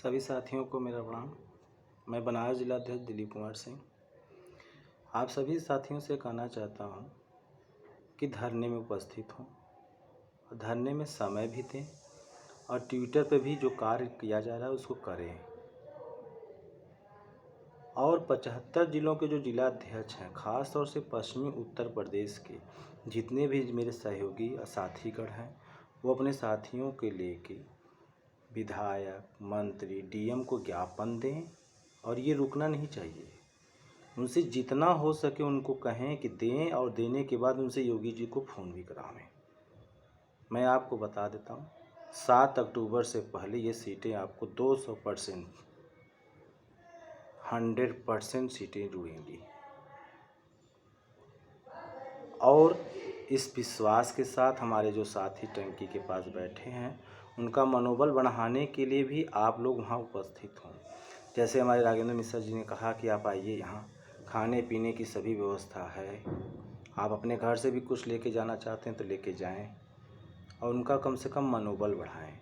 सभी साथियों को मेरा प्रणाम। मैं बनारस जिला अध्यक्ष दिलीप कुमार सिंह आप सभी साथियों से कहना चाहता हूं कि धरने में उपस्थित हों और धरने में समय भी दें और ट्विटर पे भी जो कार्य किया जा रहा है उसको करें। और 75 जिलों के जो जिला अध्यक्ष हैं, ख़ास तौर से पश्चिमी उत्तर प्रदेश के जितने भी मेरे सहयोगी और साथीगण हैं, वो अपने साथियों के लेके विधायक, मंत्री, डीएम को ज्ञापन दें और ये रुकना नहीं चाहिए। उनसे जितना हो सके उनको कहें कि दें और देने के बाद उनसे योगी जी को फ़ोन भी करावें। मैं आपको बता देता हूँ, 7 अक्टूबर से पहले ये सीटें आपको 200% 100% सीटें जुड़ेंगी। और इस विश्वास के साथ हमारे जो साथी टंकी के पास बैठे हैं, उनका मनोबल बढ़ाने के लिए भी आप लोग वहाँ उपस्थित हों। जैसे हमारे राघवेंद्र मिश्रा जी ने कहा कि आप आइए, यहाँ खाने पीने की सभी व्यवस्था है। आप अपने घर से भी कुछ लेके जाना चाहते हैं तो लेके जाएं और उनका कम से कम मनोबल बढ़ाएं।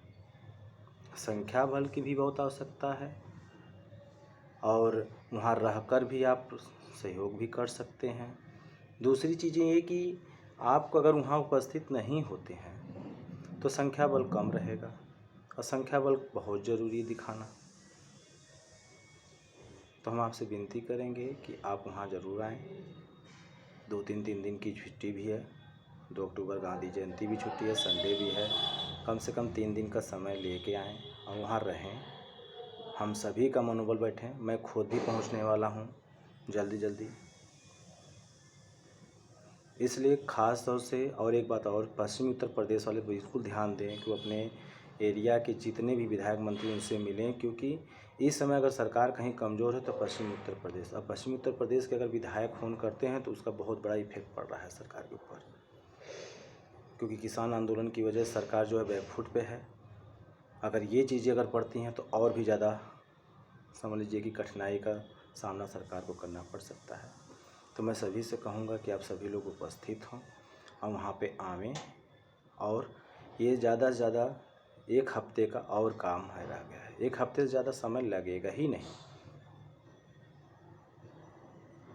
संख्या बल की भी बहुत आवश्यकता है और वहाँ रहकर भी आप सहयोग भी कर सकते हैं। दूसरी चीज़ें ये कि आपको अगर वहाँ उपस्थित नहीं होते हैं तो संख्या बल कम रहेगा और संख्या बल बहुत ज़रूरी है दिखाना। तो हम आपसे विनती करेंगे कि आप वहाँ ज़रूर आएँ। 2-3 दिन की छुट्टी भी है, 2 अक्टूबर गांधी जयंती भी छुट्टी है, संडे भी है। कम से कम 3 दिन का समय लेके आएँ और वहाँ रहें। हम सभी का मनोबल बैठें। मैं खुद भी पहुँचने वाला हूँ जल्दी। इसलिए ख़ास तौर से और एक बात और, पश्चिमी उत्तर प्रदेश वाले बिल्कुल ध्यान दें कि वो अपने एरिया के जितने भी विधायक मंत्री उनसे मिलें, क्योंकि इस समय अगर सरकार कहीं कमज़ोर है तो पश्चिमी उत्तर प्रदेश। और पश्चिमी उत्तर प्रदेश के अगर विधायक फ़ोन करते हैं तो उसका बहुत बड़ा इफेक्ट पड़ रहा है सरकार के ऊपर, क्योंकि किसान आंदोलन की वजह से सरकार जो है बैकफुट पे है। अगर ये चीज़ें अगर पड़ती हैं तो और भी ज़्यादा समझ लीजिए कि कठिनाई का सामना सरकार को करना पड़ सकता है। तो मैं सभी से कहूँगा कि आप सभी लोग उपस्थित हों और वहाँ पे आवें। और ये ज़्यादा से ज़्यादा 1 हफ्ते का और काम है रह गया है। 1 हफ्ते से ज़्यादा समय लगेगा ही नहीं।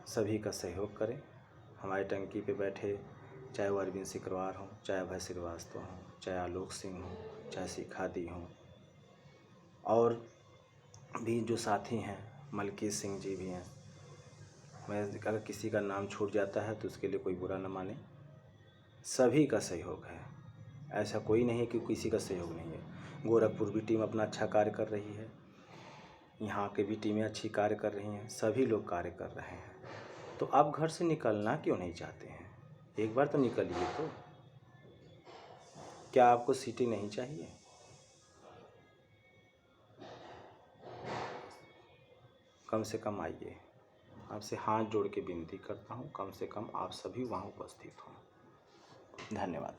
सभी का सहयोग करें। हमारी टंकी पे बैठे, चाहे वो अरविंद सिकरवार हों, चाहे अभय श्रीवास्तव हों, चाहे आलोक सिंह हों, चाहे शिखा दी हों, और भी जो साथी हैं, मलकीत सिंह जी भी हैं। मैं अगर किसी का नाम छूट जाता है तो उसके लिए कोई बुरा न माने। सभी का सहयोग है, ऐसा कोई नहीं है कि किसी का सहयोग नहीं है। गोरखपुर भी टीम अपना अच्छा कार्य कर रही है, यहाँ के भी टीमें अच्छी कार्य कर रही हैं, सभी लोग कार्य कर रहे हैं। तो आप घर से निकलना क्यों नहीं चाहते हैं? एक बार तो निकलिए। तो क्या आपको सीटें नहीं चाहिए? कम से कम आइए। आपसे हाथ जोड़ के विनती करता हूँ, कम से कम आप सभी वहाँ उपस्थित हों। धन्यवाद।